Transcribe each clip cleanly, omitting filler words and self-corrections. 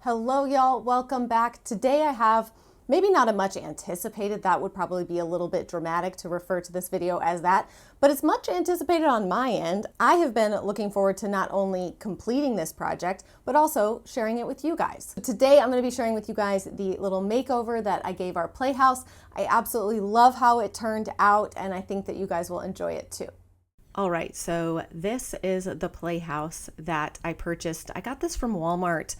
Hello y'all, welcome back. Today I have maybe not a much anticipated, that would probably be a little bit dramatic to refer to this video as that, but it's much anticipated on my end. I have been looking forward to not only completing this project, but also sharing it with you guys. Today I'm going to be sharing with you guys the little makeover that I gave our Playhouse. I absolutely love how it turned out and I think that you guys will enjoy it too. All right, so this is the Playhouse that I purchased. I got this from Walmart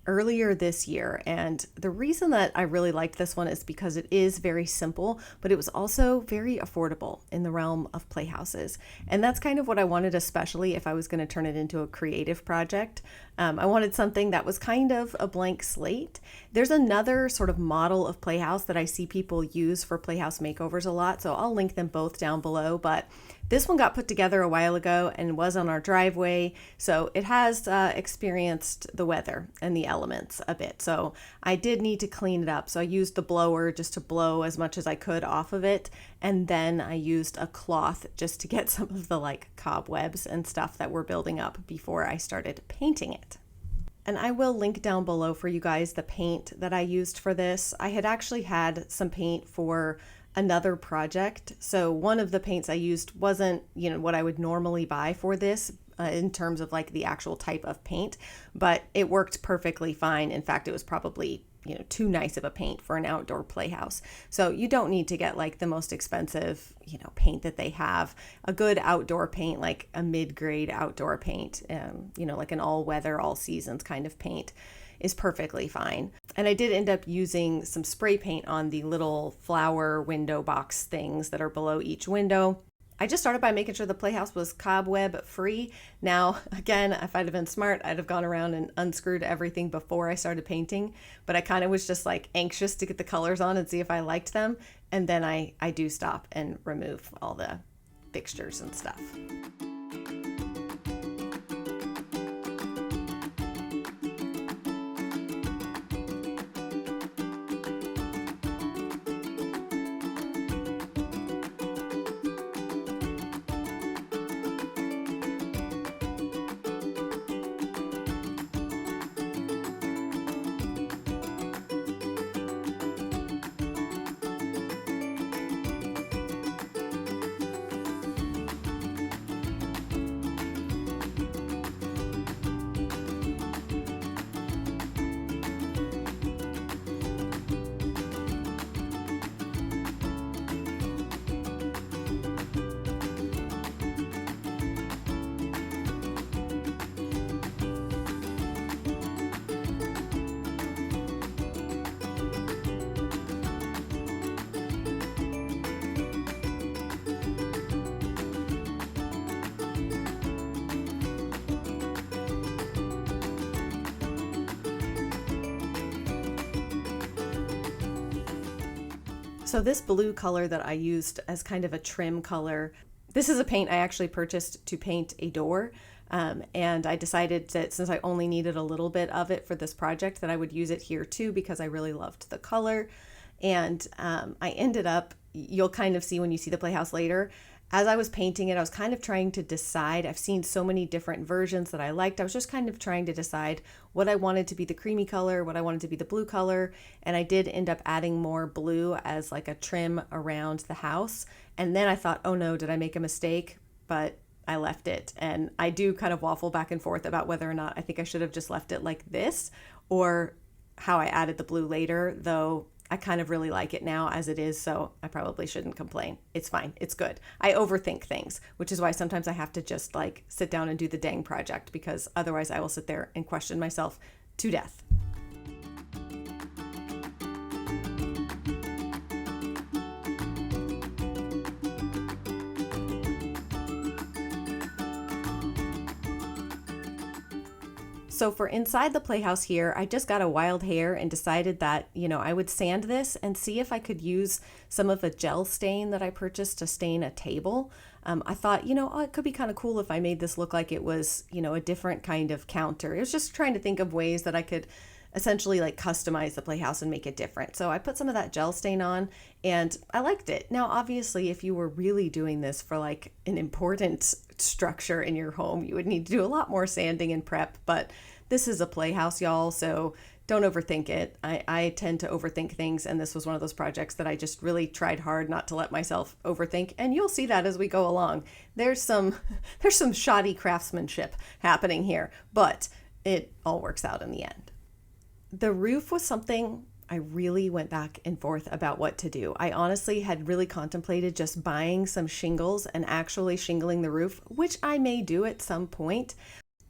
earlier this year, and the reason that I really liked this one is because it is very simple, but it was also very affordable in the realm of playhouses, and that's kind of what I wanted, especially if I was going to turn it into a creative project. I wanted something that was kind of a blank slate. There's another sort of model of playhouse that I see people use for playhouse makeovers a lot, so I'll link them both down below, but this one got put together a while ago and was on our driveway, so it has experienced the weather and the elements a bit. So I did need to clean it up. So I used the blower just to blow as much as I could off of it, and then I used a cloth just to get some of the cobwebs and stuff that were building up before I started painting it. And I will link down below for you guys the paint that I used for this. I had actually had some paint for another project. So one of the paints I used wasn't, what I would normally buy for this in terms of the actual type of paint, but it worked perfectly fine. In fact, it was probably, too nice of a paint for an outdoor playhouse. So you don't need to get the most expensive, paint that they have. A good outdoor paint, like a mid-grade outdoor paint, like an all-weather, all-seasons kind of paint, is perfectly fine. And I did end up using some spray paint on the little flower window box things that are below each window. I just started by making sure the playhouse was cobweb free. Now, again, if I'd have been smart, I'd have gone around and unscrewed everything before I started painting, but I kind of was just anxious to get the colors on and see if I liked them. And then I do stop and remove all the fixtures and stuff. So this blue color that I used as kind of a trim color, this is a paint I actually purchased to paint a door. And I decided that since I only needed a little bit of it for this project, that I would use it here too, because I really loved the color. And I ended up, you'll kind of see when you see the Playhouse later, as I was painting it, I was kind of trying to decide. I've seen so many different versions that I liked. I was just kind of trying to decide what I wanted to be the creamy color, what I wanted to be the blue color. And I did end up adding more blue as a trim around the house. And then I thought, oh no, did I make a mistake? But I left it. And I do kind of waffle back and forth about whether or not I think I should have just left it like this or how I added the blue later, though I kind of really like it now as it is, so I probably shouldn't complain. It's fine. It's good. I overthink things, which is why sometimes I have to just sit down and do the dang project, because otherwise I will sit there and question myself to death. So for inside the Playhouse here, I just got a wild hair and decided that, I would sand this and see if I could use some of a gel stain that I purchased to stain a table. I thought, it could be kind of cool if I made this look like it was, a different kind of counter. It was just trying to think of ways that I could essentially like customize the Playhouse and make it different. So I put some of that gel stain on and I liked it. Now, obviously, if you were really doing this for like an important structure in your home, you would need to do a lot more sanding and prep, but this is a Playhouse, y'all. So don't overthink it. I tend to overthink things, and this was one of those projects that I just really tried hard not to let myself overthink, and you'll see that as we go along. There's some shoddy craftsmanship happening here, but it all works out in the end. The roof was something I really went back and forth about what to do. I honestly had really contemplated just buying some shingles and actually shingling the roof, which I may do at some point.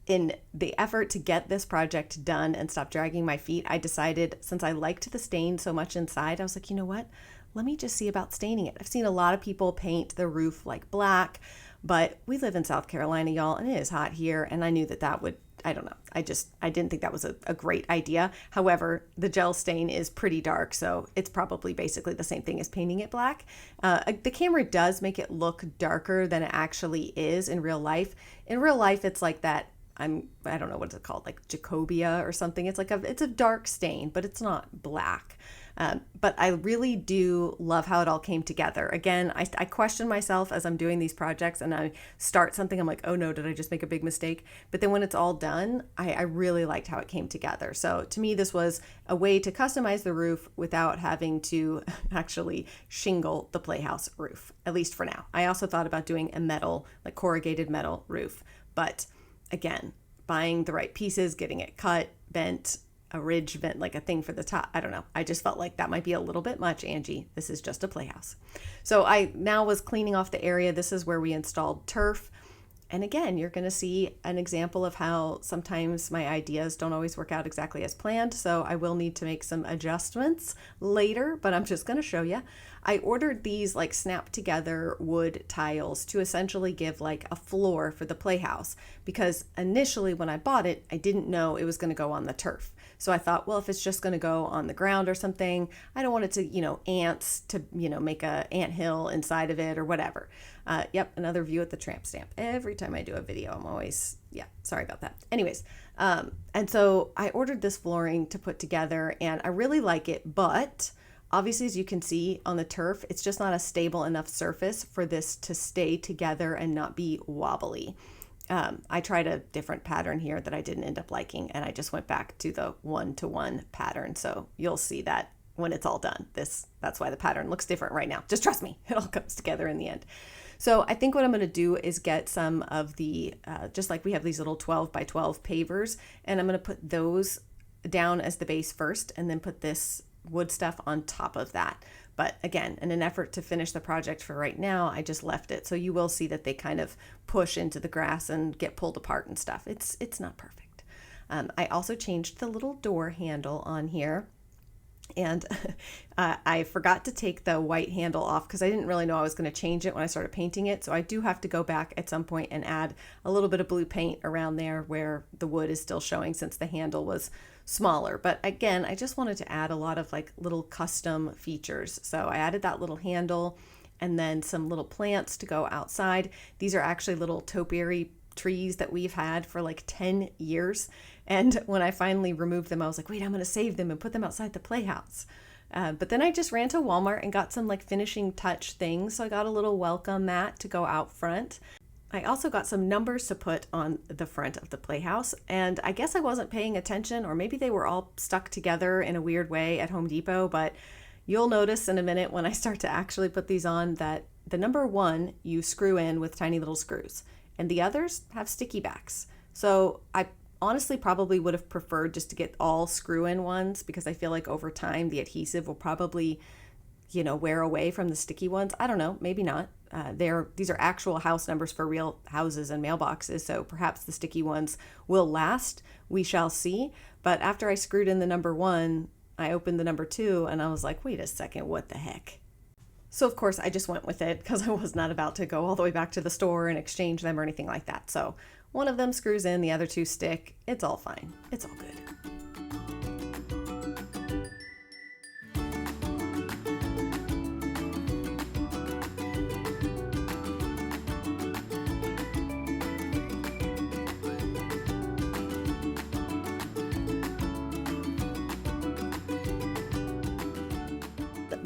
In the effort to get this project done and stop dragging my feet, I decided, since I liked the stain so much inside, I was like, you know what? Let me just see about staining it. I've seen a lot of people paint the roof like black, but we live in South Carolina, y'all, and it is hot here, and I knew that would, I don't know. I didn't think that was a great idea. However, the gel stain is pretty dark, so it's probably basically the same thing as painting it black. The camera does make it look darker than it actually is in real life. In real life, it's like that, I don't know what it's called, like Jacobia or something. It's a dark stain, but it's not black. But I really do love how it all came together. Again, I question myself as I'm doing these projects, and I start something, I'm like, oh no, did I just make a big mistake? But then when it's all done, I really liked how it came together. So to me, this was a way to customize the roof without having to actually shingle the Playhouse roof, at least for now. I also thought about doing a metal, like corrugated metal roof, but again, buying the right pieces, getting it cut, bent, a ridge vent, like a thing for the top. I don't know. I just felt like that might be a little bit much, Angie. This is just a Playhouse. So I now was cleaning off the area. This is where we installed turf. And again, you're going to see an example of how sometimes my ideas don't always work out exactly as planned. So I will need to make some adjustments later, but I'm just going to show you. I ordered these like snap together wood tiles to essentially give like a floor for the Playhouse, because initially when I bought it, I didn't know it was going to go on the turf. So I thought, well, if it's just going to go on the ground or something, I don't want it to, ants to, make a ant hill inside of it or whatever. Yep, another view at the tramp stamp. Every time I do a video, I'm always, sorry about that. Anyways, and so I ordered this flooring to put together, and I really like it, but obviously, as you can see on the turf, it's just not a stable enough surface for this to stay together and not be wobbly. I tried a different pattern here that I didn't end up liking, and I just went back to the 1-to-1 pattern. So you'll see that when it's all done. That's why the pattern looks different right now. Just trust me, it all comes together in the end. So I think what I'm going to do is get some of the, just like we have these little 12 by 12 pavers, and I'm going to put those down as the base first, and then put this wood stuff on top of that. But again, in an effort to finish the project for right now, I just left it. So you will see that they kind of push into the grass and get pulled apart and stuff. It's not perfect. I also changed the little door handle on here. And I forgot to take the white handle off because I didn't really know I was going to change it when I started painting it. So I do have to go back at some point and add a little bit of blue paint around there where the wood is still showing, since the handle was smaller. But again, I just wanted to add a lot of like little custom features. So I added that little handle and then some little plants to go outside. These are actually little topiary trees that we've had for like 10 years. And when I finally removed them, I was like, wait, I'm going to save them and put them outside the Playhouse. But then I just ran to Walmart and got some like finishing touch things. So I got a little welcome mat to go out front. I also got some numbers to put on the front of the Playhouse, and I guess I wasn't paying attention, or maybe they were all stuck together in a weird way at Home Depot, but you'll notice in a minute when I start to actually put these on that the number 1 you screw in with tiny little screws, and the others have sticky backs. So I honestly probably would have preferred just to get all screw-in ones, because I feel like over time the adhesive will probably wear away from the sticky ones. I don't know, maybe not. These are actual house numbers for real houses and mailboxes, so perhaps the sticky ones will last. We shall see. But after I screwed in the number 1, I opened the number 2, and I was like, wait a second, what the heck? So of course I just went with it because I was not about to go all the way back to the store and exchange them or anything like that. So one of them screws in, the other 2 stick. It's all fine. It's all good.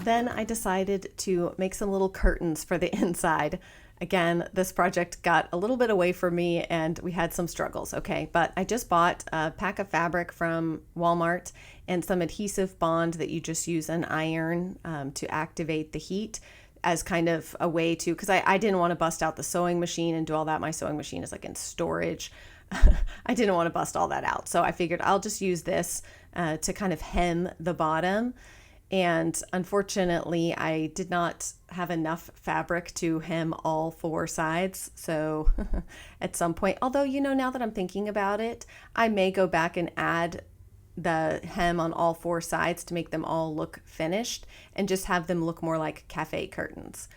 Then I decided to make some little curtains for the inside. Again, this project got a little bit away from me and we had some struggles, okay? But I just bought a pack of fabric from Walmart and some adhesive bond that you just use an iron to activate the heat as kind of a way to, because I didn't want to bust out the sewing machine and do all that. My sewing machine is like in storage. I didn't want to bust all that out. So I figured I'll just use this to kind of hem the bottom. And unfortunately, I did not have enough fabric to hem all 4 sides. So at some point, although, you know, now that I'm thinking about it, I may go back and add the hem on all 4 sides to make them all look finished and just have them look more like cafe curtains.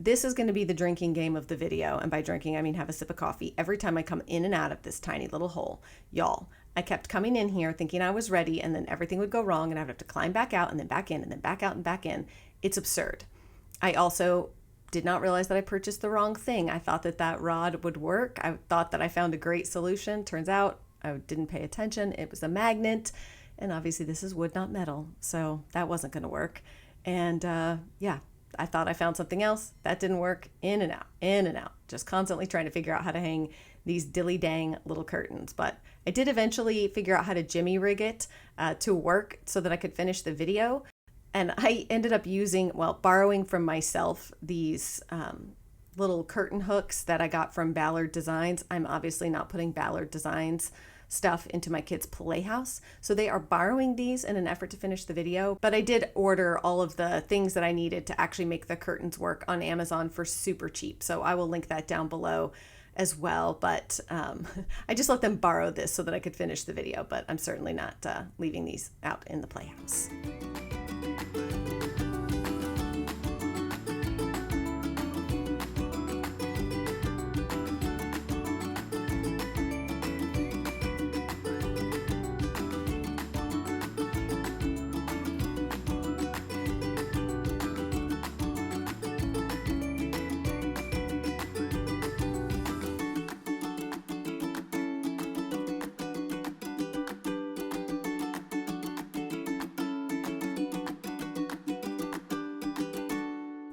This is going to be the drinking game of the video. And by drinking, I mean have a sip of coffee every time I come in and out of this tiny little hole. Y'all, I kept coming in here thinking I was ready and then everything would go wrong and I would have to climb back out and then back in and then back out and back in. It's absurd. I also did not realize that I purchased the wrong thing. I thought that that rod would work. I thought that I found a great solution. Turns out I didn't pay attention. It was a magnet. And obviously this is wood, not metal. So that wasn't going to work. And yeah, I thought I found something else. That didn't work. In and out. Just constantly trying to figure out how to hang these dilly dang little curtains. But I did eventually figure out how to jimmy rig it to work so that I could finish the video. And I ended up borrowing from myself these little curtain hooks that I got from Ballard Designs. I'm obviously not putting Ballard Designs stuff into my kids' Playhouse. So they are borrowing these in an effort to finish the video. But I did order all of the things that I needed to actually make the curtains work on Amazon for super cheap. So I will link that down below as well. But I just let them borrow this so that I could finish the video. But I'm certainly not leaving these out in the Playhouse.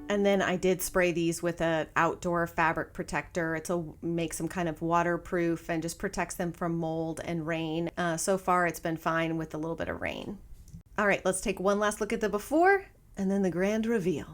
And then I did spray these with an outdoor fabric protector. Makes them kind of waterproof and just protects them from mold and rain. So far, it's been fine with a little bit of rain. All right, let's take one last look at the before and then the grand reveal.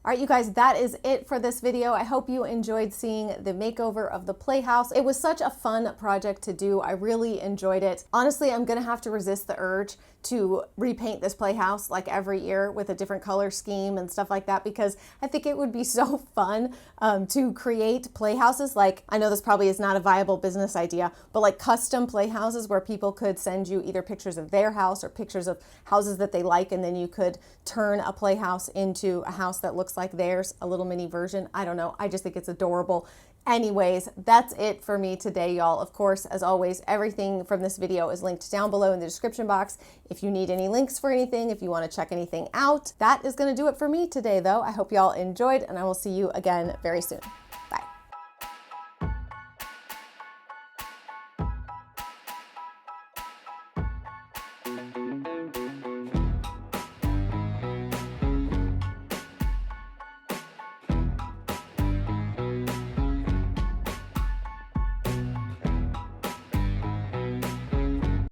All right, you guys, that is it for this video. I hope you enjoyed seeing the makeover of the Playhouse. It was such a fun project to do. I really enjoyed it. Honestly, I'm gonna have to resist the urge to repaint this Playhouse like every year with a different color scheme and stuff like that, because I think it would be so fun to create playhouses. Like, I know this probably is not a viable business idea, but like custom playhouses where people could send you either pictures of their house or pictures of houses that they like, and then you could turn a playhouse into a house that looks like theirs, a little mini version. I don't know. I just think it's adorable. Anyways, that's it for me today, y'all. Of course, as always, everything from this video is linked down below in the description box. If you need any links for anything, if you want to check anything out, that is going to do it for me today, though. I hope y'all enjoyed, and I will see you again very soon.